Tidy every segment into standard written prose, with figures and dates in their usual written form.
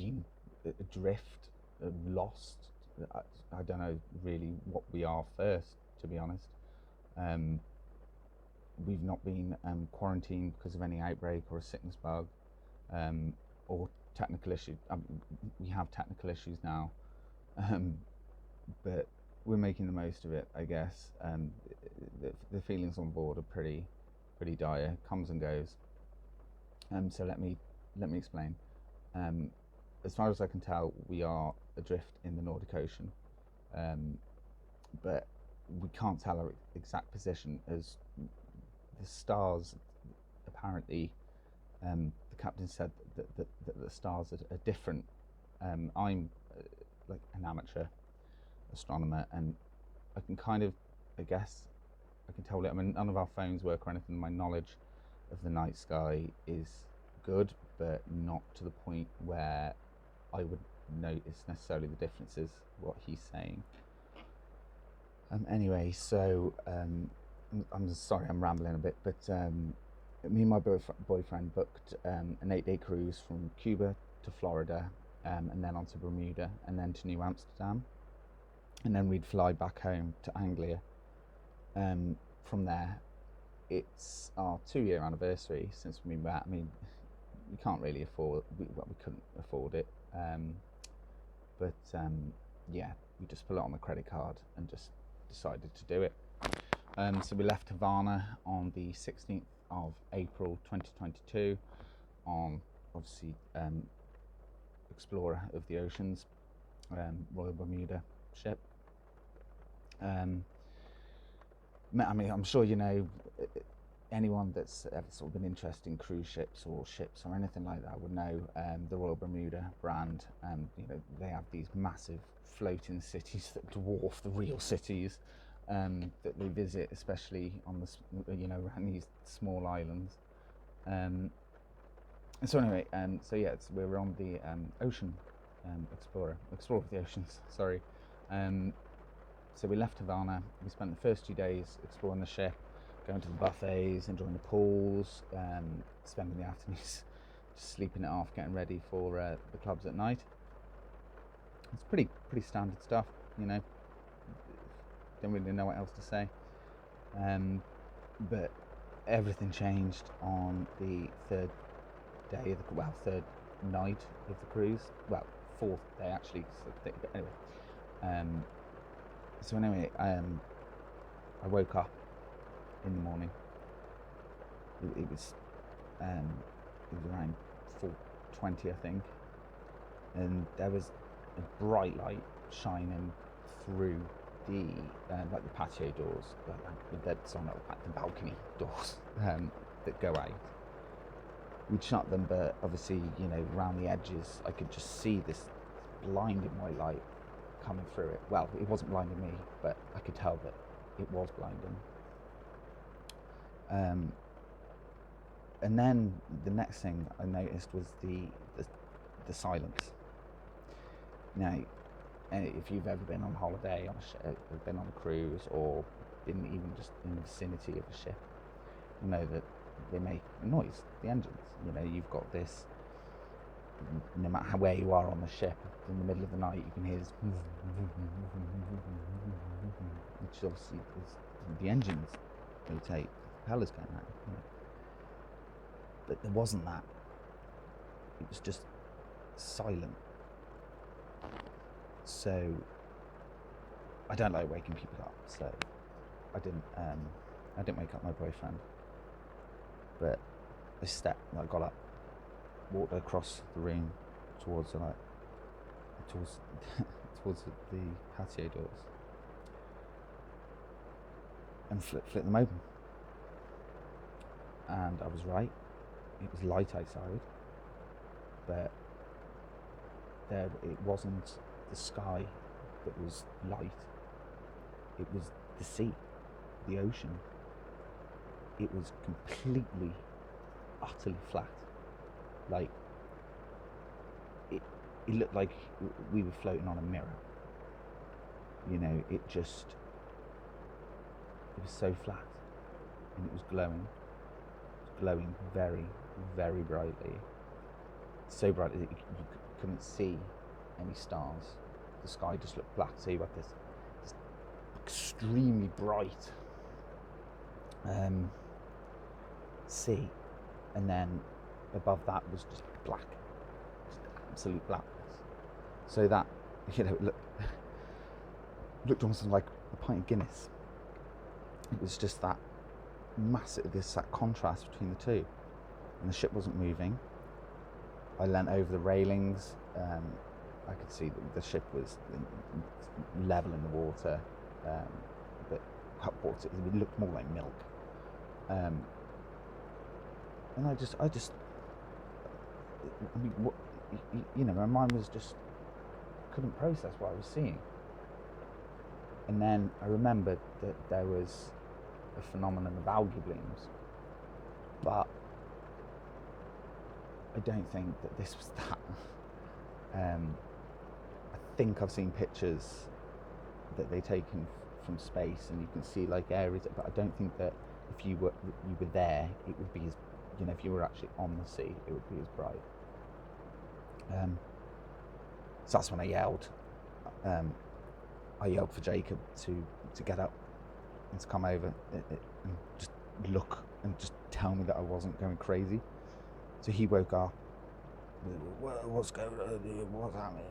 been adrift, lost. I don't know really what we are first, to be honest. We've not been quarantined because of any outbreak or a sickness bug, or technical issues. We have technical issues now, but we're making the most of it, I guess. The feelings on board are pretty dire. Comes and goes. So let me explain. As far as I can tell, we are adrift in the Nordic Ocean, but we can't tell our exact position, as the stars apparently, the captain said that the stars are different. I'm like an amateur astronomer, and I can kind of, I guess, I can tell it. I mean, none of our phones work or anything. My knowledge of the night sky is good, but not to the point where I would notice necessarily the differences, what he's saying. Anyway, so I'm sorry I'm rambling a bit, but me and my boyfriend booked an 8-day cruise from Cuba to Florida, and then on to Bermuda, and then to New Amsterdam, and then we'd fly back home to Anglia. From there, it's our 2-year anniversary since we met. I mean, we can't really afford, we couldn't afford it, but yeah, we just put it on the credit card and just decided to do it. So we left Havana on the 16th of April 2022 on, obviously, Explorer of the Oceans, Royal Bermuda ship. I mean, I'm sure you know, anyone that's ever sort of been interested in cruise ships or ships or anything like that would know the Royal Bermuda brand. You know, they have these massive floating cities that dwarf the real cities that they visit, especially on the, you know, around these small islands. So anyway, so yeah, we're on the Ocean Explorer of the Oceans. Sorry. So we left Havana. We spent the first 2 days exploring the ship, going to the buffets, enjoying the pools, spending the afternoons just sleeping it off, getting ready for the clubs at night. It's pretty standard stuff, you know. Don't really know what else to say. But everything changed on the third night of the cruise. Well, fourth day actually. So anyway, I woke up in the morning. It was around 4:20, I think, and there was a bright light shining through the like the patio doors, the balcony doors that go out. We'd shut them, but obviously, you know, around the edges, I could just see this blinding white light coming through it. Well, it wasn't blinding me, but I could tell that it was blinding. And then the next thing I noticed was the silence. Now, if you've ever been on holiday on a ship, or been on a cruise, or been even just in the vicinity of a ship, you know that they make noise, the engines. You know, you've got this, no matter where you are on the ship, in the middle of the night, you can hear this, which obviously is the engines rotate, propellers going out. You know. But there wasn't that. It was just silent. So I don't like waking people up, so I didn't wake up my boyfriend, but I got up, walked across the room towards the patio doors, and flipped them open. And I was right, it was light outside, but it wasn't the sky that was light, it was the sea, the ocean. It was completely, utterly flat. Like, it looked like we were floating on a mirror. You know, it was so flat, and it was glowing. It was glowing very, very brightly. So bright that you couldn't see any stars. The sky just looked black. So you had this extremely bright sea, and then above that was just black, just absolute blackness. So that, you know, looked almost like a pint of Guinness. It was just that massive, that contrast between the two. And the ship wasn't moving. I leant over the railings. I could see that the ship was level in the water, but water, it looked more like milk. And I mean, what, you know, my mind was just couldn't process what I was seeing. And then I remembered that there was a phenomenon of algae blooms, but I don't think that this was that. I think I've seen pictures that they taken from space, and you can see like areas, but I don't think that if you were there, it would be as, you know, if you were actually on the sea, it would be as bright. So that's when I yelled. I yelled for Jacob to get up and to come over and just look and just tell me that I wasn't going crazy. So he woke up. What's going on? What's happening?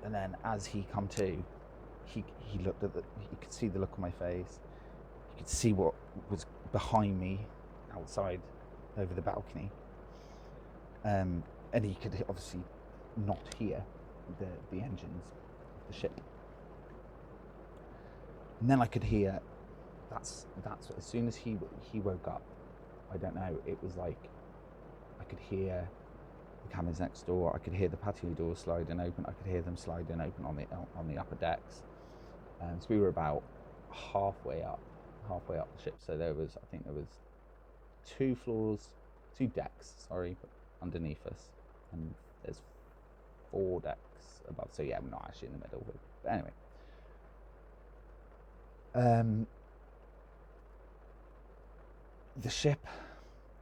And then as he come to, he looked at you could see the look on my face. You could see what was behind me outside over the balcony. And he could obviously not hear the engines of the ship. And then I could hear, that's as soon as he woke up, I don't know, it was like I could hear the cabins next door, I could hear the patio doors sliding open, I could hear them sliding open on the upper decks. So we were about halfway up the ship. So I think there was two decks, underneath us, and there's 4 decks above. So yeah, we're not actually in the middle. But anyway. The ship,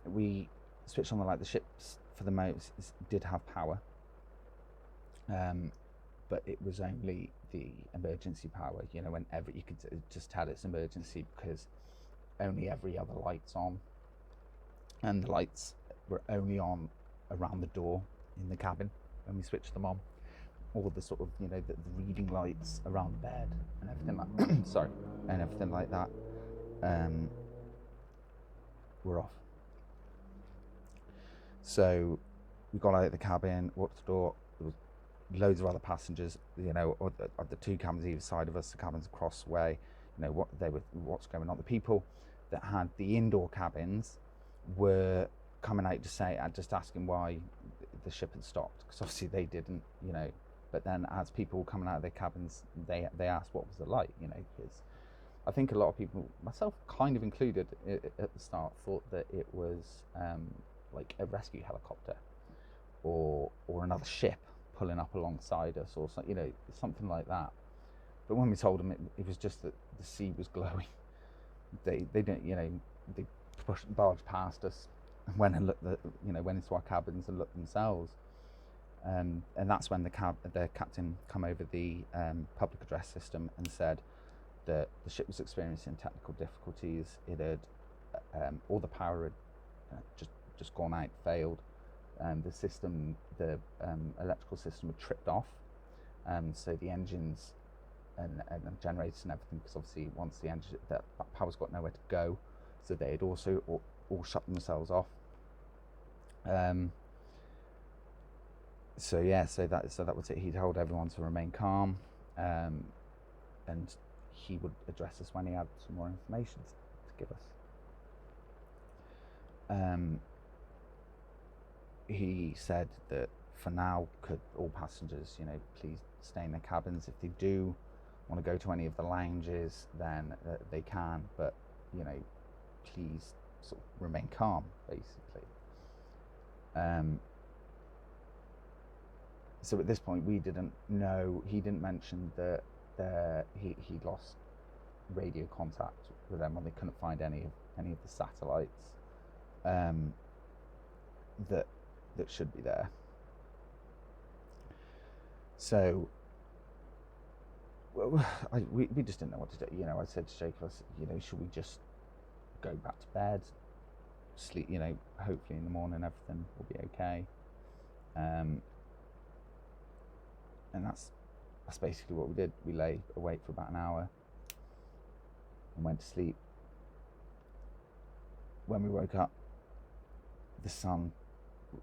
we switched on the light. The ships, for the most, did have power, but it was only the emergency power. You know, whenever you could just tell it's emergency because only every other light's on, and the lights were only on around the door in the cabin when we switched them on. All the sort of, you know, the reading lights around the bed and everything like and everything like that were off. So we got out of the cabin, walked to the door. There was loads of other passengers, you know, or the 2 cabins either side of us, the cabins across the way. You know what's going on. The people that had the indoor cabins were coming out just asking why the ship had stopped, because obviously they didn't, you know. But then as people were coming out of their cabins, they asked what was it like, you know, because I think a lot of people, myself kind of included at the start, thought that it was like a rescue helicopter or another ship pulling up alongside us, or something, you know, something like that. But when we told them it was just that the sea was glowing, they didn't, you know, they barged past us and went into our cabins and looked themselves. And that's when the captain come over the public address system and said that the ship was experiencing technical difficulties. It had all the power had just gone out, failed. The electrical system had tripped off. So the engines and generators and everything, because obviously once that power's got nowhere to go, so they had also all shut themselves off. So that was it. He told everyone to remain calm, and he would address us when he had some more information to give us. He said that for now, could all passengers, you know, please stay in their cabins. If they do want to go to any of the lounges, then they can, but, you know, please sort of remain calm, basically. So at this point, we didn't know. He didn't mention that he lost radio contact with them, or they couldn't find any of the satellites that should be there. So we just didn't know what to do. I said to Jacob, should we just go back to bed, sleep, hopefully in the morning everything will be okay. And that's basically what we did. We lay awake for about an hour and went to sleep. When we woke up, the sun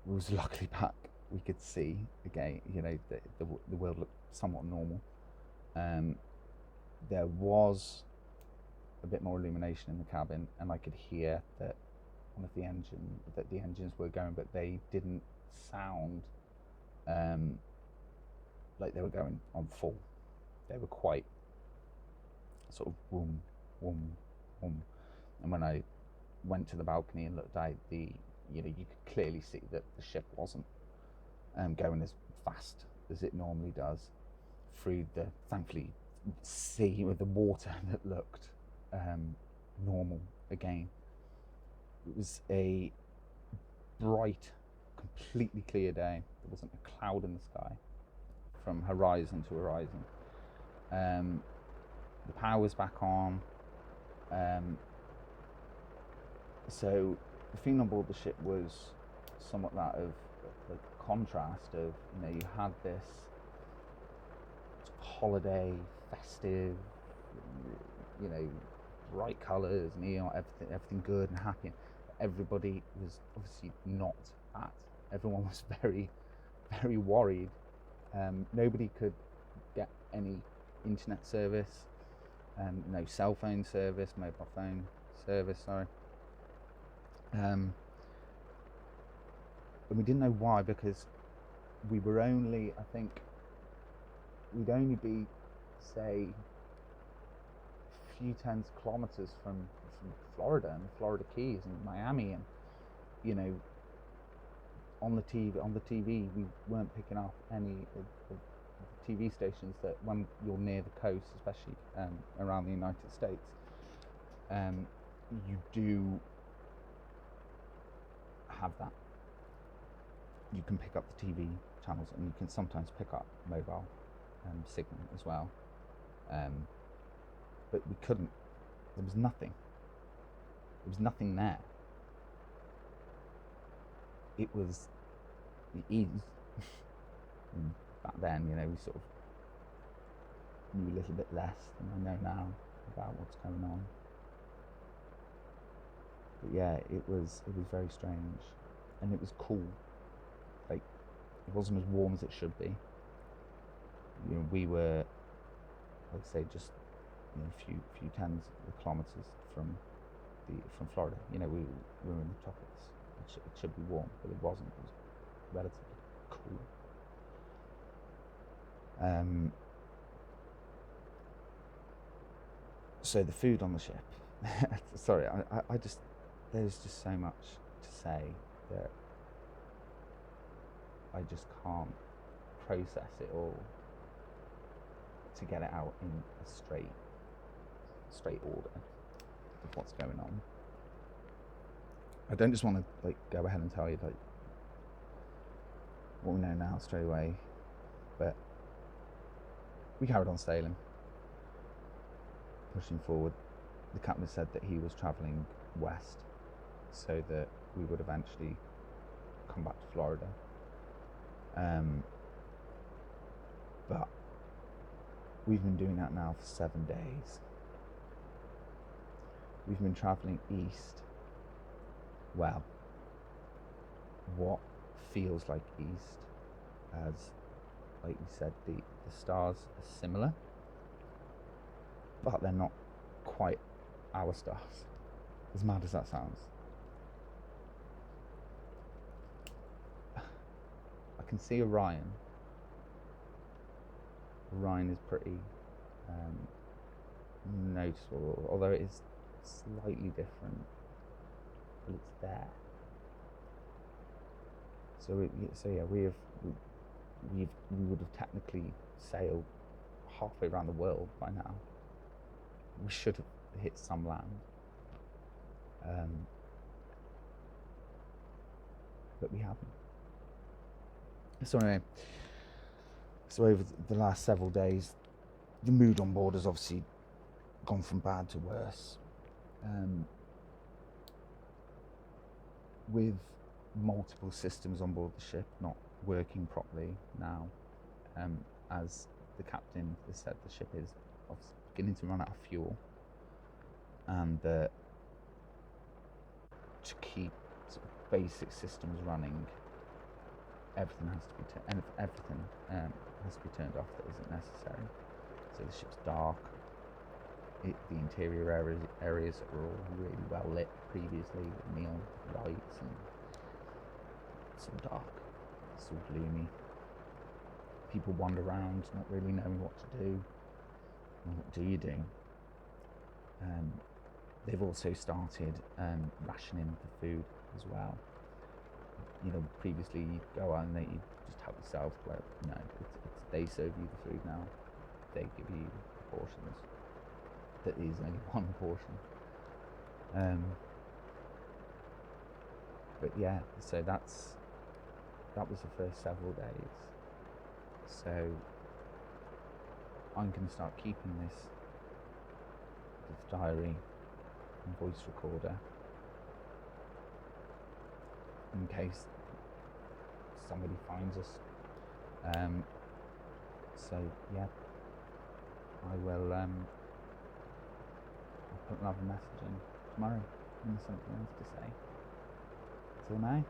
was luckily back. We could see again, the world looked somewhat normal. There was a bit more illumination in the cabin, and I could hear that the engines were going, but they didn't sound like they were going on full. They were quite sort of boom, boom, boom. And when I went to the balcony and looked out, you could clearly see that the ship wasn't going as fast as it normally does through the, thankfully, sea with the water that looked normal again. It was a bright, completely clear day. There wasn't a cloud in the sky from horizon to horizon. The power was back on. So the feeling on board the ship was somewhat that of the contrast of, you had this holiday, festive, bright colours, neon, everything good and happy. Everybody was obviously not that. Everyone was very, very worried. Nobody could get any internet service, no cell phone service, mobile phone service, sorry. And we didn't know why, because we were only, I think, we'd only be, say, a few tens of kilometers from Florida and the Florida Keys and Miami, and on the TV we weren't picking up any of the TV stations that when you're near the coast, especially around the United States, you do have that. You can pick up the TV channels, and you can sometimes pick up mobile signal as well, but we couldn't. There was nothing. There was nothing there. It was the ease. Back then, we sort of knew a little bit less than I know now about what's going on. But yeah, it was very strange, and it was cool. Like, it wasn't as warm as it should be. We were, like I say, just a few tens of kilometers from Florida. We were in the tropics. It should be warm, but it wasn't. It was relatively cool. So the food on the ship. Sorry, I just, there's just so much to say that I just can't process it all to get it out in a straight order of what's going on. I don't just want to go ahead and tell you what we know now straight away, but we carried on sailing, pushing forward. The captain said that he was travelling west so that we would eventually come back to Florida. But we've been doing that now for 7 days. We've been travelling east. Well, what feels like east, as, like we said, the stars are similar, but they're not quite our stars, as mad as that sounds. I can see Orion. Orion is pretty noticeable, although it is slightly different, but it's there. So yeah, we would have technically sailed halfway around the world by now. We should have hit some land, but we haven't. So anyway, So over the last several days, the mood on board has obviously gone from bad to worse. With multiple systems on board the ship not working properly now, as the captain has said, the ship is obviously beginning to run out of fuel, and to keep sort of basic systems running, everything has to be turned off that isn't necessary. So the ship's dark. The interior areas are all really well lit previously with neon lights, and it's all dark, it's all gloomy. People wander around not really knowing what to do. And what do you do? They've also started rationing the food as well. You know, previously you'd go out and you just help yourself, where they serve you the food now. They give you portions. That is only one portion. But yeah, so that was the first several days. So I'm going to start keeping this diary and voice recorder in case somebody finds us. So yeah, I will I'll put another message in tomorrow when there's something else to say. Till now,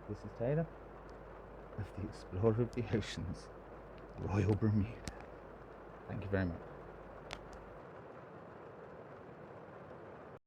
this is Taylor of the Explorer of the Oceans, Royal Bermuda. Thank you very much.